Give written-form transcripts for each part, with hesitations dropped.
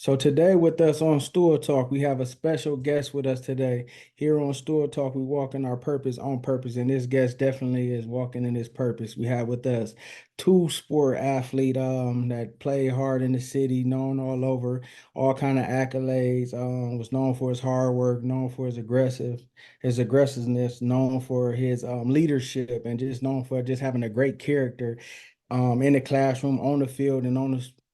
So today with us on Stool Talk, we have a special guest with us today. Here on Stool Talk, we walk in our purpose on purpose, and this guest definitely is walking in his purpose. We have with us two sport athlete that play hard in the city, known all over, all kind of accolades. Was known for his hard work, known for his aggressiveness, known for his leadership, and just known for just having a great character in the classroom, on the field, and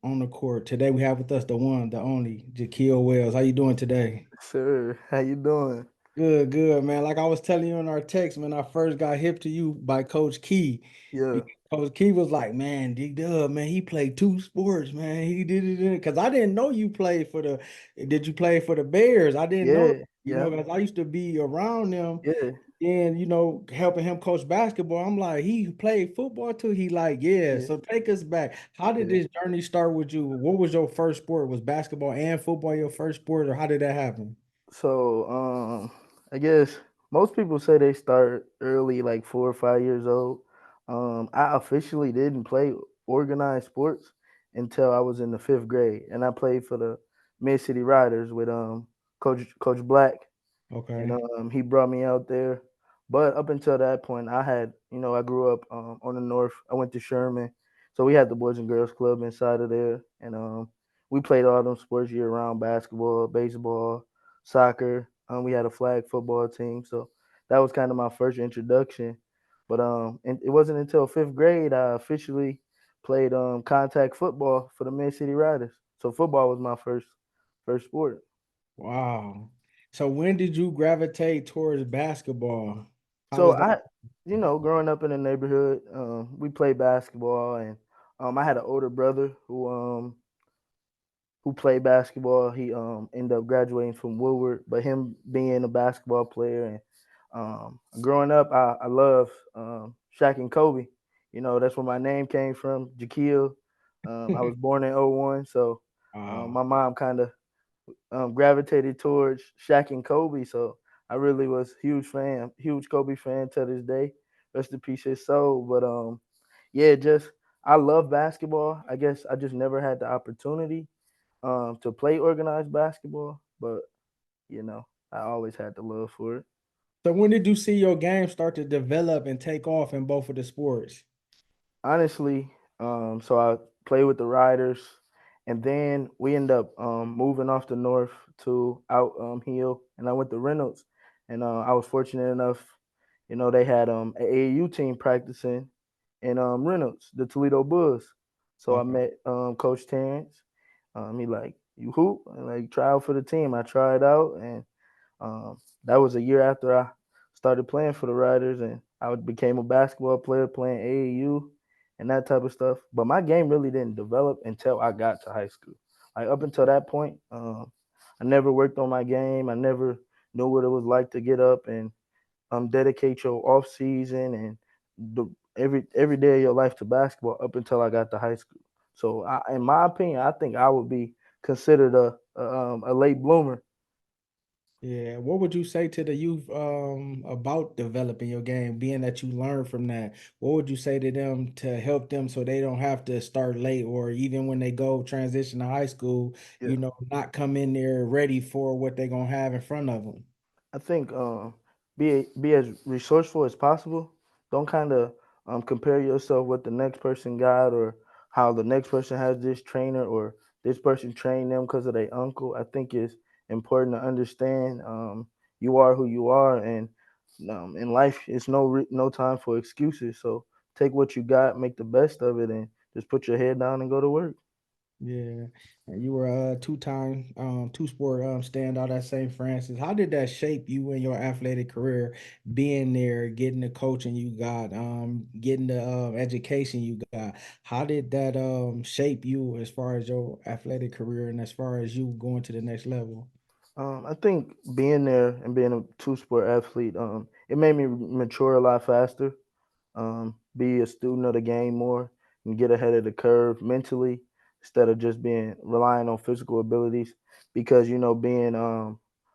on the court. Today we have with us the one, the only, Jakiel Wells. How you doing today? Sir, how you doing? Good, good, man. Like I was telling you in our text, when I first got hip to you by Coach Key. Yeah, Coach Key was like, man, D-Dub, man, he played two sports, man. He did it because I didn't know you played for the. Did you play for the Bears? I didn't know, yeah, yeah, because I used to be around them yeah, and helping him coach basketball. I'm like, he played football too. He like, yeah. yeah, So take us back. How did yeah. this journey start with you? What was your first sport? Was basketball and football your first sport, or how did that happen? So, I guess most people say they start early, like 4 or 5 years old. I officially didn't play organized sports until I was in the fifth grade, and I played for the Mid City Riders with Coach Black, and Okay. he brought me out there. But up until that point, I grew up on the north. I went to Sherman, so we had the Boys and Girls Club inside of there, and we played all them sports year round: basketball, baseball, soccer. We had a flag football team, so that was kind of my first introduction. But and it wasn't until fifth grade I officially played contact football for the Mid City Riders. So football was my first sport. Wow. So when did you gravitate towards basketball? How So was that? growing up in the neighborhood, we played basketball, and I had an older brother who played basketball. He ended up graduating from Woodward, but him being a basketball player and growing up, I love Shaq and Kobe. That's where my name came from, Jakiel. I was born in '01, so Wow. my mom kind of gravitated towards Shaq and Kobe. So I really was huge Kobe fan to this day. Rest in peace his soul. But yeah, just I love basketball. I guess I just never had the opportunity to play organized basketball, but I always had the love for it. So when did you see your game start to develop and take off in both of the sports? Honestly, so I played with the Riders, and then we end up moving off the north to out Hill, and I went to Reynolds, and I was fortunate enough, they had an AAU team practicing in Reynolds, the Toledo Bulls. So I Okay. met Coach Terrence. He like, you hoop and like try out for the team. I tried out, and that was a year after I started playing for the Riders, and I became a basketball player playing AAU and that type of stuff. But my game really didn't develop until I got to high school. Like up until that point, I never worked on my game. I never knew what it was like to get up and dedicate your off season and the, every day of your life to basketball up until I got to high school. So, in my opinion, I think I would be considered a late bloomer. Yeah, what would you say to the youth about developing your game, being that you learn from that? What would you say to them to help them so they don't have to start late, or even when they go transition to high school, Yeah. not come in there ready for what they're gonna have in front of them? I think be as resourceful as possible. Don't kind of compare yourself with the next person got or how the next person has this trainer or this person trained them because of their uncle. I think it's important to understand you are who you are, and in life, it's no time for excuses. So take what you got, make the best of it, and just put your head down and go to work. Yeah, and you were a two-time two-sport standout at St. Francis. How did that shape you in your athletic career, being there, getting the coaching you got, getting the education you got? How did that shape you as far as your athletic career and as far as you going to the next level? I think being there and being a two-sport athlete, it made me mature a lot faster, be a student of the game more and get ahead of the curve mentally instead of just being relying on physical abilities. Because being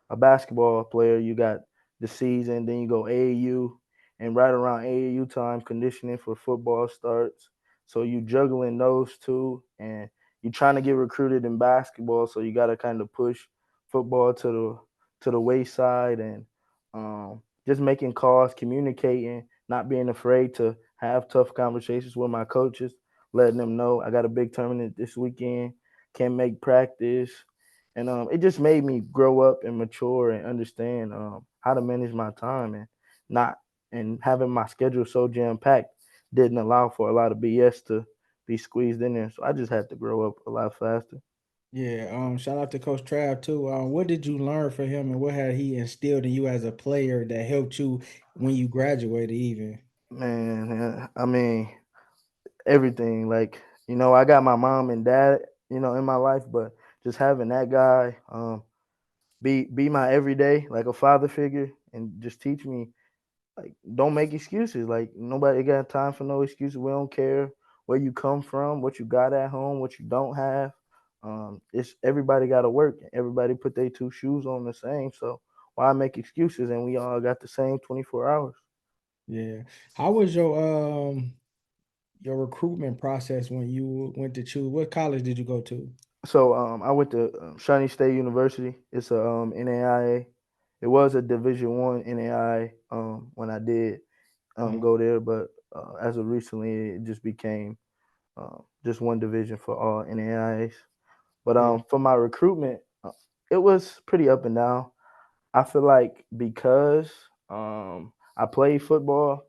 a basketball player, you got the season, then you go AAU, and right around AAU time, conditioning for football starts. So you juggling those two, and you're trying to get recruited in basketball, so you got to kind of push football to the wayside and just making calls, communicating, not being afraid to have tough conversations with my coaches, letting them know I got a big tournament this weekend, can't make practice, and it just made me grow up and mature and understand how to manage my time and not and having my schedule so jam packed didn't allow for a lot of BS to be squeezed in there. So I just had to grow up a lot faster. Yeah, shout out to Coach Trav too. What did you learn from him and what had he instilled in you as a player that helped you when you graduated even? Man, I mean everything. Like I got my mom and dad, in my life, but just having that guy be my everyday, like a father figure, and just teach me like don't make excuses. Like nobody got time for no excuses. We don't care where you come from, what you got at home, what you don't have. It's everybody got to work. Everybody put their two shoes on the same. So why make excuses? And we all got the same 24 hours. Yeah. How was your recruitment process when you went to choose? What college did you go to? So I went to Shawnee State University. It's a NAIA. It was a Division 1 NAIA when I did Uh, go there, but as of recently, it just became just one division for all NAIAs. But yeah. for my recruitment, it was pretty up and down. I feel like because I played football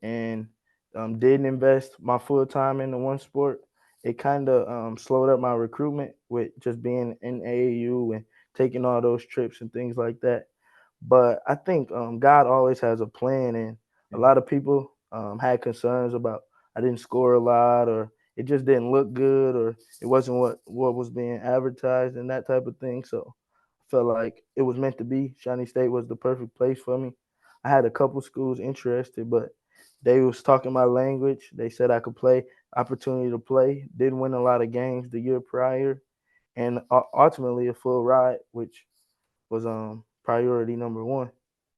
and didn't invest my full time into one sport, it kind of slowed up my recruitment with just being in AAU and taking all those trips and things like that. But I think God always has a plan, and a Yeah. lot of people had concerns about I didn't score a lot, or it just didn't look good, or it wasn't what was being advertised and that type of thing. So I felt like it was meant to be. Shawnee State was the perfect place for me. I had a couple schools interested, but they was talking my language. They said I could play, opportunity to play. Didn't win a lot of games the year prior, and ultimately a full ride, which was priority number one.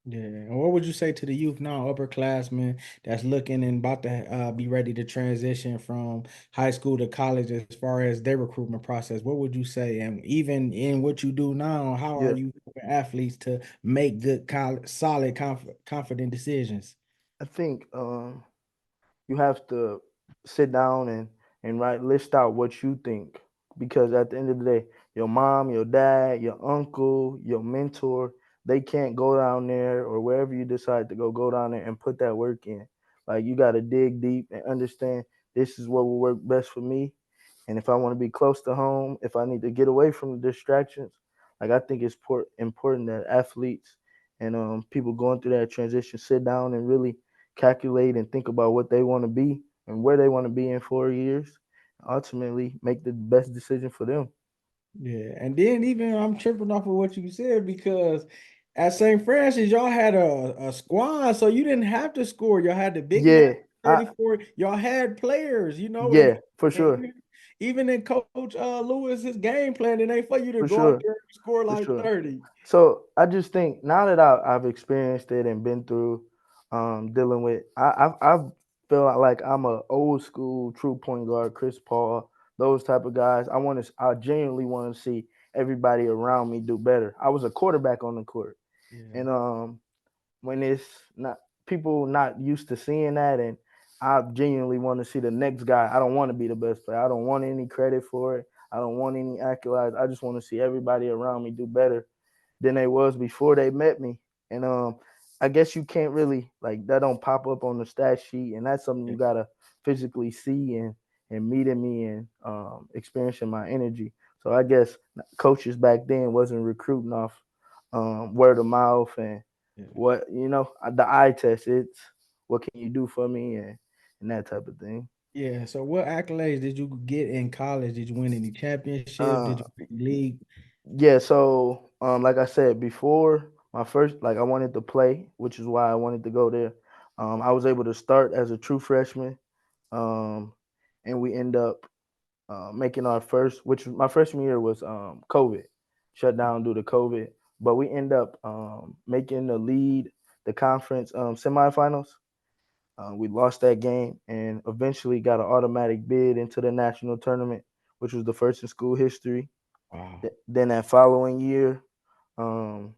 Yeah. And what would you say to the youth now, upperclassmen that's looking and about to be ready to transition from high school to college as far as their recruitment process? What would you say? And even in what you do now, how are Yeah, you helping athletes to make good, solid, confident decisions? I think you have to sit down and write list out what you think, because at the end of the day, your mom, your dad, your uncle, your mentor, they can't go down there or wherever you decide to go down there and put that work in. Like you got to dig deep and understand this is what will work best for me. And if I want to be close to home, if I need to get away from the distractions, like I think it's important that athletes and people going through that transition sit down and really calculate and think about what they want to be and where they want to be in 4 years. Ultimately, make the best decision for them. Yeah, and then even I'm tripping off of what you said because at St. Francis, y'all had a squad, so you didn't have to score. Y'all had the big man, Yeah, I 34. Y'all had players, and, yeah for and sure, even in Coach Lewis, his game plan, it ain't for you to for go out sure, there and score for like sure. 30. So I just think now that I've experienced it and been through dealing with, I've feel like I'm a old school true point guard, Chris Paul, those type of guys. I genuinely want to see everybody around me do better. I was a quarterback on the court, Yeah, and when it's not people not used to seeing that, and I genuinely want to see the next guy. I don't want to be the best player. I don't want any credit for it. I don't want any accolades. I just want to see everybody around me do better than they was before they met me. And I guess you can't really like that don't pop up on the stat sheet, and that's something yeah, you gotta physically see and meeting me and experiencing my energy. So I guess coaches back then wasn't recruiting off word of mouth and yeah. what the eye test. It's what can you do for me and that type of thing. Yeah. So, what accolades did you get in college? Did you win any championships? Did Uh, you win league? Yeah, so like I said before, my first like I wanted to play, which is why I wanted to go there. I was able to start as a true freshman, um, and we end up making our first, which my freshman year was COVID, shut down due to COVID, but we end up making the conference semifinals. We lost that game and eventually got an automatic bid into the national tournament, which was the first in school history. Wow. Then that following year, um,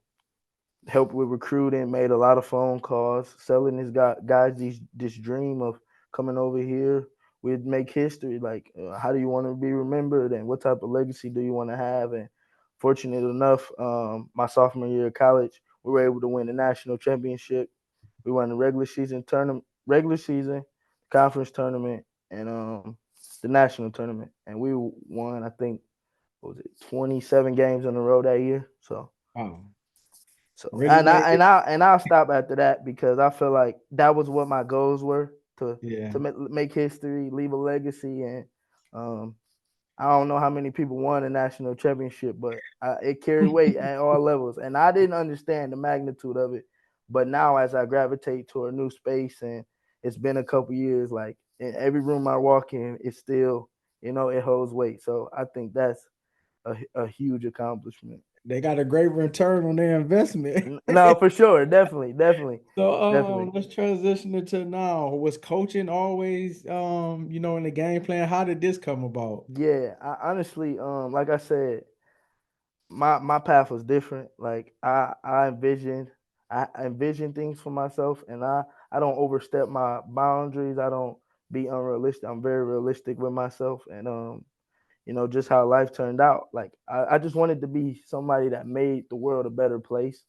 helped with recruiting, made a lot of phone calls, selling guys this dream of coming over here. We'd make history. Like, how do you want to be remembered, and what type of legacy do you want to have? And fortunate enough, my sophomore year of college, we were able to win the national championship. We won the regular season, conference tournament, and the national tournament. And we won, I think, what was it, 27 games in a row that year. So Wow. so Really made it. I'll stop after that because I feel like that was what my goals were Yeah. to make history, leave a legacy, and um, I don't know how many people won a national championship, but it carried weight at all levels, and I didn't understand the magnitude of it. But now, as I gravitate to a new space, and it's been a couple years, like in every room I walk in, it's still, it holds weight. So I think that's a huge accomplishment. They got a great return on their investment. No, for sure, definitely, definitely, So definitely. let's transition into now. Was coaching always in the game plan? How did this come about? Yeah, I honestly, like I said, my path was different. Like I envision things for myself, and I don't overstep my boundaries. I don't be unrealistic. I'm very realistic with myself, and just how life turned out. Like I just wanted to be somebody that made the world a better place.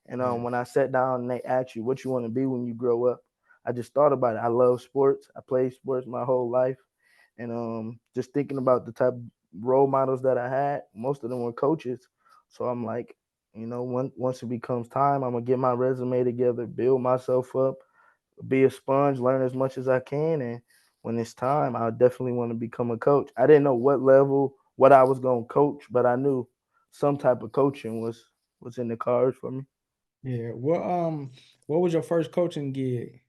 And Yeah. when I sat down and they asked you what you want to be when you grow up, I just thought about it. I love sports. I played sports my whole life, and just thinking about the type of role models that I had, most of them were coaches. So I'm like, once it becomes time, I'm gonna get my resume together, build myself up, be a sponge, learn as much as I can, and when it's time, I definitely want to become a coach. I didn't know what level, what I was gonna coach, but I knew some type of coaching was in the cards for me. Yeah. What was your first coaching gig?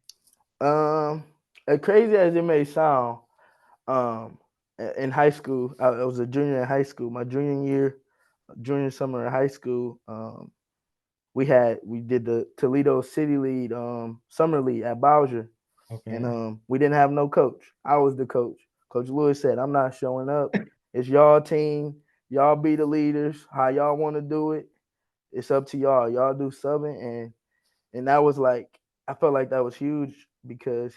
Um, as crazy as it may sound, um, in high school, I was a junior in high school. My junior summer in high school, we did the Toledo City League summer league at Bowser, and Okay. we didn't have no coach. I was the coach. Coach Lewis said, "I'm not showing up. It's y'all team. Y'all be the leaders. How y'all want to do it? It's up to y'all. Y'all do subbing." And that was like, I felt like that was huge because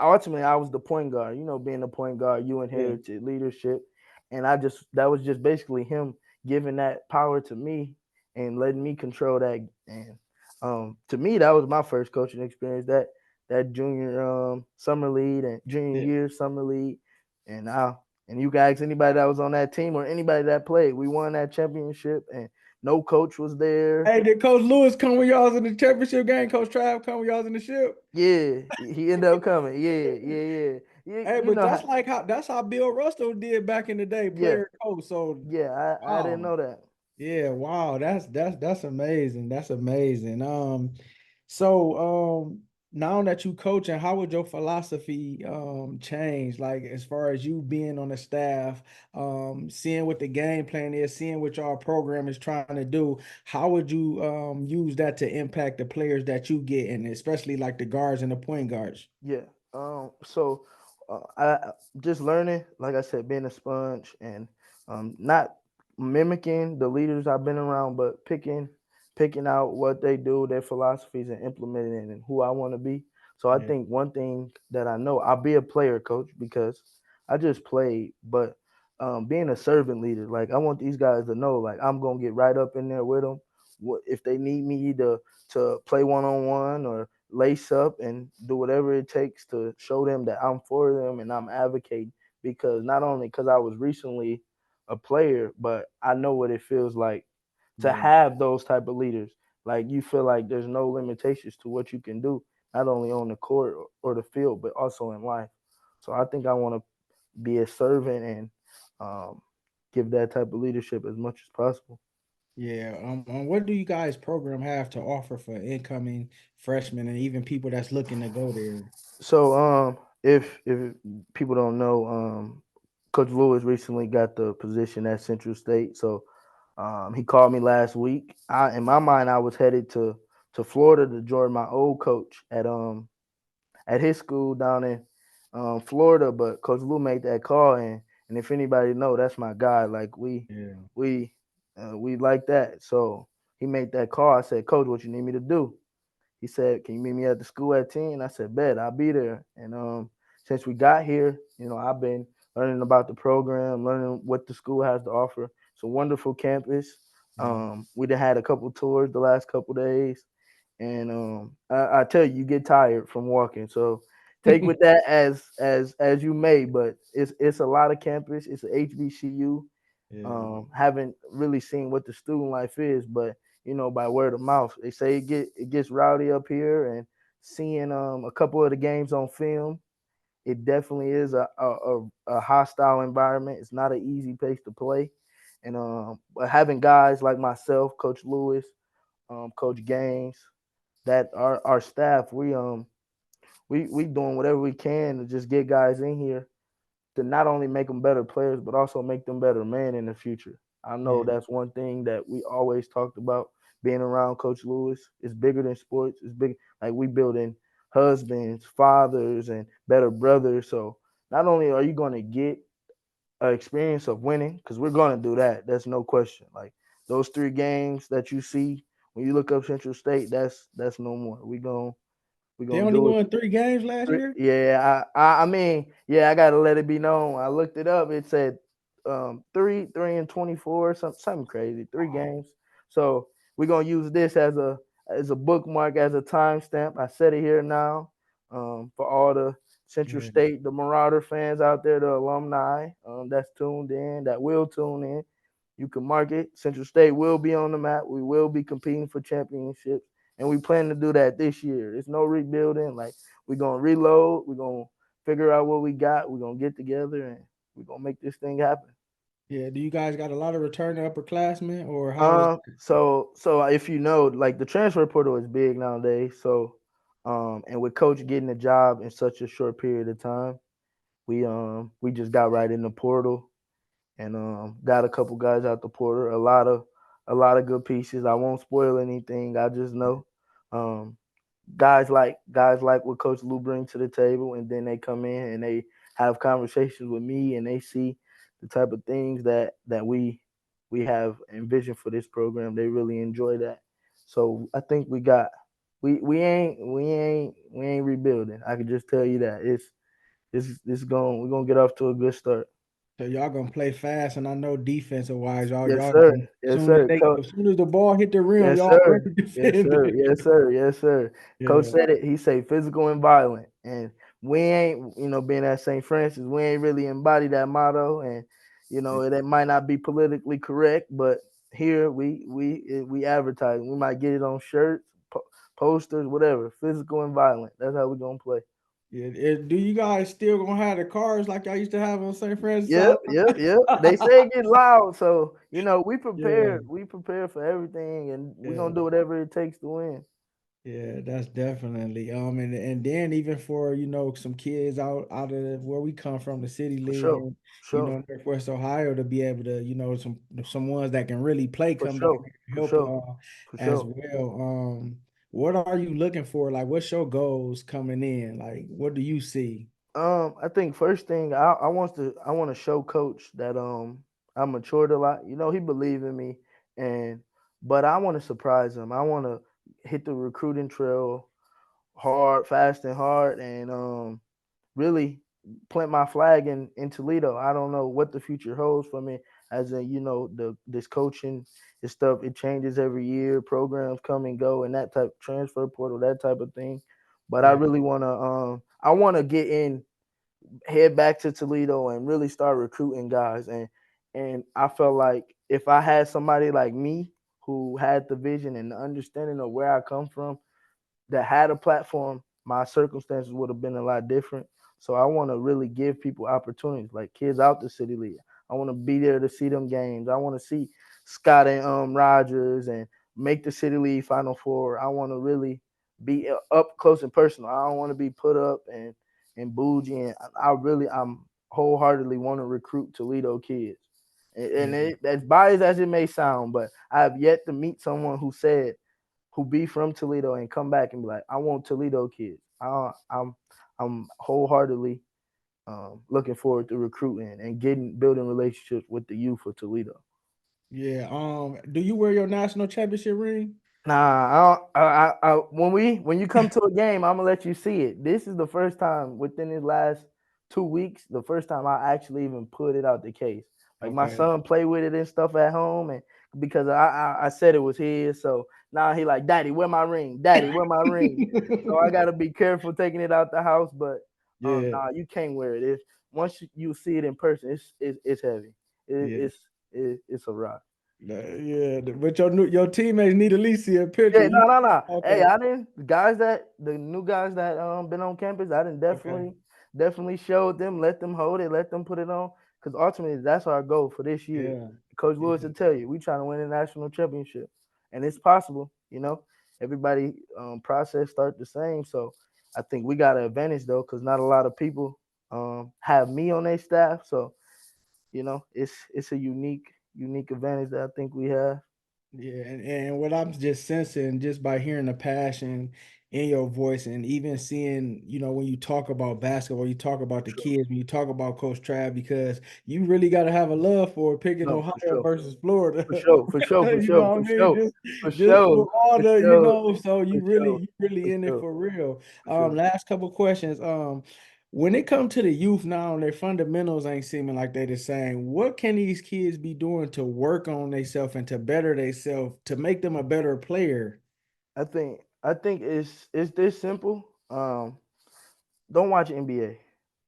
ultimately I was the point guard. Being the point guard, you Yeah. inherited leadership, and that was just basically him giving that power to me and letting me control that. And to me, that was my first coaching experience. That junior summer league and junior Yeah. year summer league, and you guys, anybody that was on that team or anybody that played, we won that championship, and no coach was there. Hey, did Coach Lewis come when y'all was in the championship game? Coach Trav come when y'all was in the ship? Yeah, he ended up coming. Yeah, yeah, yeah. Hey, You but know how? that's how Bill Russell did back in the day, Yeah, player coach. So yeah. I didn't wow. know that. Yeah, wow, that's amazing. That's amazing. So now that you coaching, how would your philosophy change? Like as far as you being on the staff, seeing what the game plan is, seeing what your program is trying to do, how would you use that to impact the players that you get, and especially like the guards and the point guards? Yeah. So I just learning, like I said, being a sponge and not mimicking the leaders I've been around, but picking out what they do, their philosophies, and implementing it, and who I want to be. So I Yeah, think one thing that I know, I'll be a player coach because I just played, but being a servant leader, like I want these guys to know, like I'm gonna get right up in there with them. What if they need me to play one on one or lace up and do whatever it takes to show them that I'm for them and I'm advocating, because not only because I was recently a player, but I know what it feels like to yeah, have those type of leaders. Like you feel like there's no limitations to what you can do, not only on the court or the field, but also in life. So I think I want to be a servant and um, give that type of leadership as much as possible. yeah. What do you guys program have to offer for incoming freshmen and even people that's looking to go there? So if people don't know, Coach Lewis recently got the position at Central State. So he called me last week. In my mind, I was headed to Florida to join my old coach at his school down in Florida. But Coach Lou made that call, and And if anybody know, that's my guy. Like Yeah. we we like that. So he made that call. I said, Coach, what you need me to do? He said, "Can you meet me at the school at 10?" I said, "Bet, I'll be there." And since we got here, I've been learning about the program, learning what the school has to offer. It's a wonderful campus. Yeah. We done had a couple tours the last couple days, and I tell you, you get tired from walking. So take with that as you may, but it's a lot of campus. It's a HBCU. Yeah. Haven't really seen what the student life is, but by word of mouth, they say it gets rowdy up here, and seeing a couple of the games on film, it definitely is a hostile environment. It's not an easy place to play, and but having guys like myself, Coach Lewis, Coach Gaines, that our staff, we doing whatever we can to just get guys in here to not only make them better players, but also make them better men in the future. I know Yeah. that's one thing that we always talked about. Being around Coach Lewis is bigger than sports. It's big, like we building husbands, fathers, and better brothers. So not only are you going to get an experience of winning, because we're going to do that. That's no question. Like those 3 games that you see when you look up Central State, that's no more. We They gonna only do it. won 3 games last year. Yeah, I mean, yeah, I gotta let it be known. I looked it up. It said 3 and 24, something crazy. 3 games. So we're gonna use this as a bookmark, as a timestamp. I said it here now. For all the Central Yeah. State, the Marauder fans out there, the alumni that's tuned in, that will tune in. You can mark it. Central State will be on the map. We will be competing for championships, and we plan to do that this year. It's no rebuilding. Like we're gonna reload. We're gonna figure out what we got. We're gonna get together and we're gonna make this thing happen. Yeah. Do you guys got a lot of returning upperclassmen, or how is? So if you know, like the transfer portal is big nowadays. So, and with coach getting a job in such a short period of time, we just got right in the portal and got a couple guys out the portal. A lot of good pieces. I won't spoil anything. I just know um, guys like what Coach Lou brings to the table, and then they come in and they have conversations with me, and they see the type of things that we have envisioned for this program. They really enjoy that. So I think we ain't rebuilding. I can just tell you that it's going we're gonna get off to a good start. So y'all gonna play fast, and I know defensive wise, y'all Yes, y'all sir. gonna Yes, sir. as soon as the ball hit the rim, Yes, y'all sir. already Yes, sir. defending. Yes, sir. Yes, sir. Coach Yeah. said it. He said physical and violent, and we ain't, being at St. Francis, we ain't really embody that motto, and it might not be politically correct, but here we advertise. We might get it on shirts, posters, whatever. Physical and violent. That's how we gonna play. Yeah. Do you guys still gonna have the cars like y'all used to have on St. Francis Yep, side? yep, yep. They say it get loud, so we Yeah. prepared. We prepared for everything, and we Yeah. gonna do whatever it takes to win. Yeah, that's definitely and then even for some kids out of where we come from, the city For league sure, and for sure. Northwest Ohio, to be able to some ones that can really play For come down sure, here and for help sure, y'all for as sure. well. What are you looking for? Like, what's your goals coming in? Like, what do you see? I think first thing I want to show coach that I matured a lot. He believed in me, and but I want to surprise him. I want to hit the recruiting trail hard, fast and hard, and really plant my flag in Toledo. I don't know what the future holds for me. As in, this coaching, this stuff, it changes every year. Programs come and go, and that type transfer portal, that type of thing. But I Yeah, really I wanna get in, head back to Toledo, and really start recruiting guys. And I felt like if I had somebody like me who had the vision and the understanding of where I come from, that had a platform, my circumstances would have been a lot different. So I want to really give people opportunities, like kids out the city league. I want to be there to see them games. I want to see Scott and Rogers and make the city league Final Four. I want to really be up close and personal. I don't want to be put up and bougie. And I'm wholeheartedly want to recruit Toledo kids. And yeah, as biased as it may sound, but I have yet to meet someone who be from Toledo and come back and be like, I want Toledo kids. I'm wholeheartedly looking forward to recruiting and getting building relationships with the youth of Toledo. Yeah. Do you wear your national championship ring? Nah, when you come to a game, I'm gonna let you see it. This is the first time within the last 2 weeks, the first time I actually even put it out the case. Like my Okay. son play with it and stuff at home, and because I said it was his, so now he like, Daddy, where my ring? Daddy, where my ring? So I gotta be careful taking it out the house, but Yeah. nah, you can't wear it. If once you see it in person, it's heavy. It, Yeah. it's it's a rock. Yeah. But your teammates need at least see a picture. Yeah, You no. Hey, okay? I didn't guys that the new guys that been on campus, I didn't Okay. definitely showed them, let them hold it, let them put it on. Because ultimately that's our goal for this year. Yeah. Coach Lewis Yeah. will tell you, we trying to win a national championship. And it's possible, Everybody process start the same. So I think we got an advantage though, because not a lot of people have me on their staff. So, it's a unique advantage that I think we have. Yeah, and what I'm just sensing just by hearing the passion in your voice and even seeing, when you talk about basketball, you talk about the For sure. kids, when you talk about Coach Trav, because you really got to have a love for picking No, for Ohio sure. versus Florida. For sure, for sure, for You sure, know for what I mean? sure, Just for just sure, for all for the, sure, so for sure, you really for in it sure, for real. for sure. Last couple questions. When it comes to the youth now, their fundamentals ain't seeming like they the same. What can these kids be doing to work on themselves and to better themselves to make them a better player? I think it's this simple. Don't watch NBA.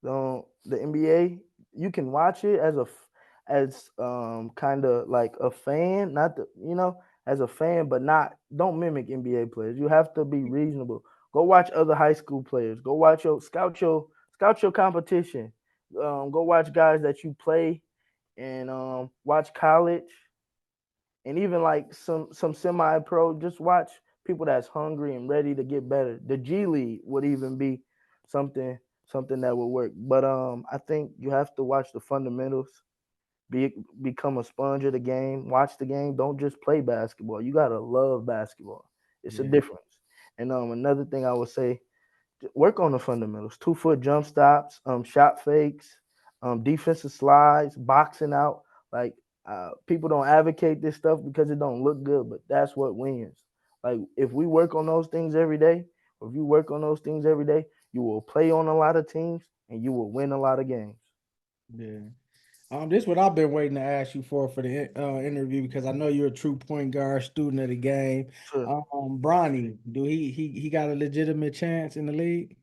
Don't the NBA. You can watch it as kind of like a fan, not as a fan, but not don't mimic NBA players. You have to be reasonable. Go watch other high school players. Go watch your competition. Go watch guys that you play and watch college and even like some semi pro. Just watch people that's hungry and ready to get better. The G League would even be something something that would work. But I think you have to watch the fundamentals. Become a sponge of the game. Watch the game. Don't just play basketball. You gotta love basketball. It's a Yeah, difference. And another thing I would say, work on the fundamentals. 2 foot jump stops, shot fakes, defensive slides, boxing out. Like people don't advocate this stuff because it don't look good, but that's what wins. Like if we work on those things every day, or if you work on those things every day, you will play on a lot of teams and you will win a lot of games. yeah. This is what I've been waiting to ask you for the interview because I know you're a true point guard student of the game. Sure. Bronny, do he got a legitimate chance in the league?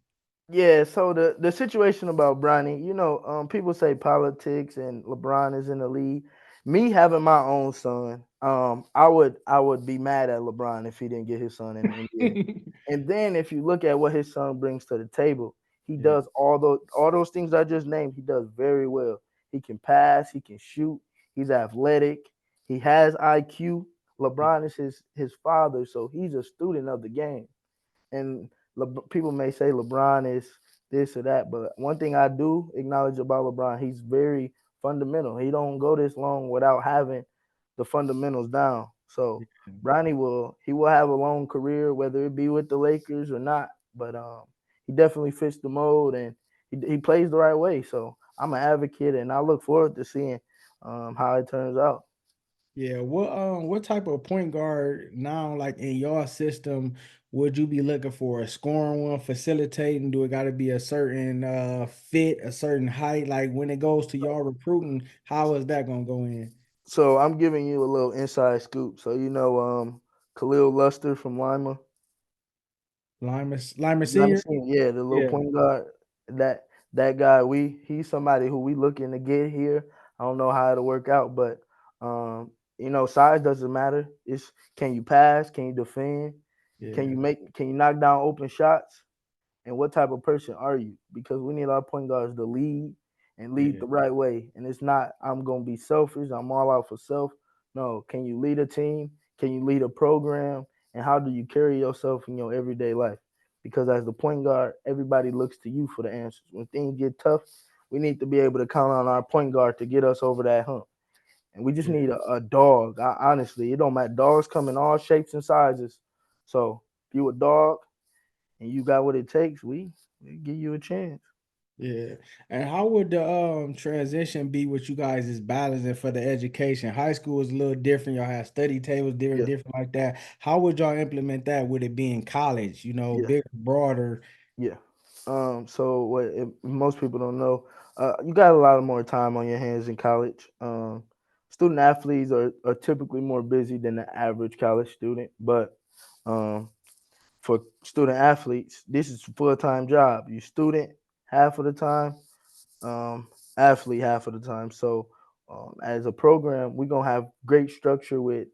Yeah, so the situation about Bronny, people say politics and LeBron is in the league. Me having my own son, I would be mad at LeBron if he didn't get his son in the NBA. And then if you look at what his son brings to the table, he Yeah, does all those things I just named. He does very well. He can pass, he can shoot, he's athletic, he has IQ. LeBron is his father, so he's a student of the game. And people may say LeBron is this or that, but one thing I do acknowledge about LeBron, he's very fundamental. He don't go this long without having the fundamentals down. So he will have a long career, whether it be with the Lakers or not. But he definitely fits the mold and he plays the right way. So I'm an advocate, and I look forward to seeing how it turns out. yeah. What type of point guard now, like in your system, would you be looking for? A scoring one, facilitating? Do it got to be a certain fit, a certain height? Like when it goes to y'all recruiting, how is that gonna go in? So I'm giving you a little inside scoop. So Khalil Luster from Lima. Lima You never Senior? seen, yeah, the little Yeah, point guard. That that guy, he's somebody who we looking to get here. I don't know how it'll work out, but size doesn't matter. It's can you pass? Can you defend? yeah, Can you knock down open shots? And what type of person are you? Because we need our point guards to lead and lead yeah, the right way. And it's not I'm gonna be selfish. I'm all out for self. No, can you lead a team? Can you lead a program? And how do you carry yourself in your everyday life? Because as the point guard, everybody looks to you for the answers. When things get tough, we need to be able to count on our point guard to get us over that hump. And we just yeah. need a dog. Honestly, it don't matter. Dogs come in all shapes and sizes. So if you a dog and you got what it takes, we give you a chance. Yeah. And how would the transition be with you guys is balancing for the education? High school is a little different. Y'all have study tables, Yeah, different like that. How would y'all implement that with it being college, yeah, bigger, broader? yeah. So what if most people don't know, you got a lot of more time on your hands in college. Student athletes are typically more busy than the average college student, but um, for student athletes, this is a full time job. You student half of the time, um, athlete half of the time. So, as a program, we're gonna have great structure with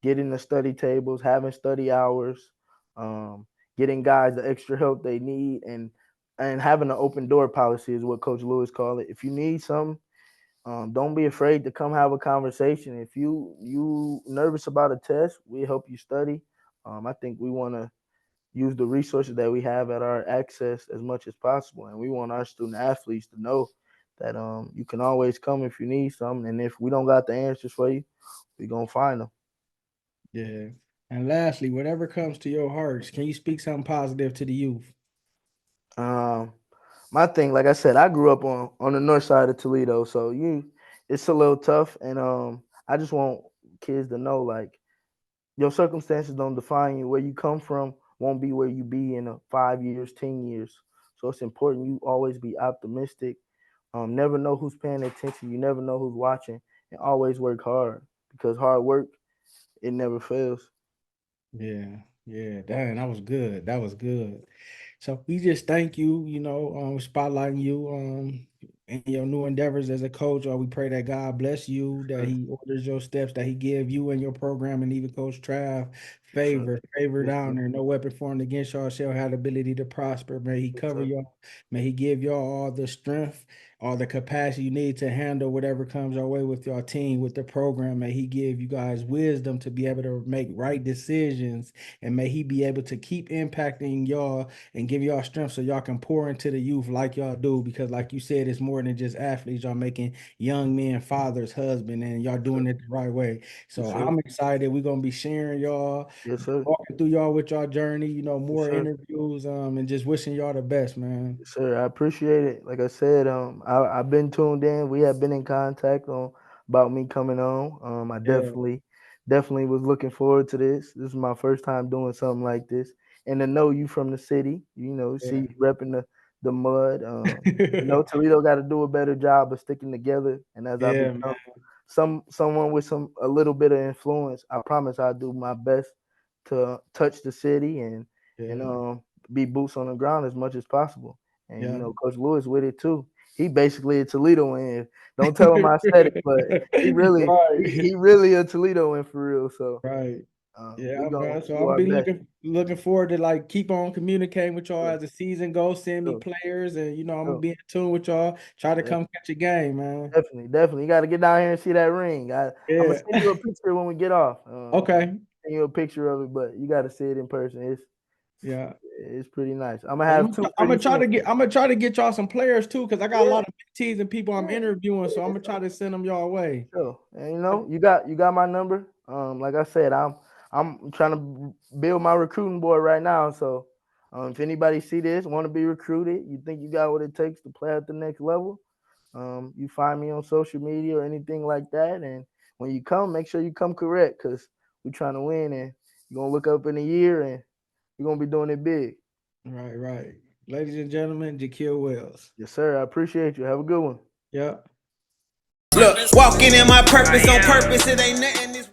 getting the study tables, having study hours, um, getting guys the extra help they need, and having an open door policy is what Coach Lewis called it. If you need something, don't be afraid to come have a conversation. If you nervous about a test, we help you study. I think we want to use the resources that we have at our access as much as possible. And we want our student athletes to know that you can always come if you need something. And if we don't got the answers for you, we gonna find them. Yeah. And lastly, whatever comes to your hearts, can you speak something positive to the youth? Um, my thing, like I said, I grew up on the north side of Toledo, so it's a little tough. And I just want kids to know like your circumstances don't define you. Where you come from won't be where you be in 5 years, 10 years. So it's important you always be optimistic. Never know who's paying attention. You never know who's watching, and always work hard because hard work it never fails. Yeah, yeah, dang, that was good. That was good. So we just thank you, spotlighting you in your new endeavors as a coach. Or we pray that God bless you, Yes, that sir. He orders your steps, that He give you and your program and even Coach Trav Yes, sir. favor Yes, down sir. there. No weapon formed against y'all shall have the ability to prosper. May He Yes, cover sir. y'all. May He give y'all all the strength, all the capacity you need to handle whatever comes our way with your team, with the program. May He give you guys wisdom to be able to make right decisions, and may He be able to keep impacting y'all and give y'all strength so y'all can pour into the youth like y'all do. Because, like you said, it's more than just athletes. Y'all making young men fathers, husband, and y'all Yes, sir. doing it the right way. Yes, So sir. I'm excited. We're gonna be sharing y'all, Yes, sir. walking through y'all with y'all journey. Yes, More sir. interviews, and just wishing y'all the best, man. Yes, sir. I appreciate it. Like I said, I've been tuned in. We have been in contact on about me coming on. I Yeah, definitely was looking forward to this. This is my first time doing something like this, and to know you from the city, see yeah, you repping the mud. Toledo got to do a better job of sticking together. And as I yeah, man. become someone with a little bit of influence, I promise I'll do my best to touch the city and Yeah, be boots on the ground as much as possible. And yeah. Coach Lewis with it too. He basically a Toledo in. Don't tell him I said it, but he Right, really a Toledo in for real. So right. we Yeah, gonna man. So do I'm our be best. looking forward to like keep on communicating with y'all Sure, as the season goes. Send me sure, players, and I'm gonna sure. be in tune with y'all. Try to Yeah, come catch a game, man. definitely. You got to get down here and see that ring. I'm gonna Yeah. send you a picture when we get off. Okay. Send you a picture of it, but you got to see it in person. Yeah. It's pretty nice. I'm gonna And have two I'm pretty gonna try soon. to get y'all some players too, because I got a Yeah, lot of teams and people I'm yeah, interviewing. So I'm yeah. gonna try to send them your way. Sure. And you got my number. Like I said, I'm trying to build my recruiting board right now. So if anybody see this, want to be recruited, you think you got what it takes to play at the next level, you find me on social media or anything like that. And when you come, make sure you come correct because we're trying to win and you're gonna look up in a year and you're gonna be doing it big. Right, right. Ladies and gentlemen, Jakiel Wells. Yes, sir. I appreciate you. Have a good one. Yeah. Look, walking in my purpose on purpose, it ain't nothing.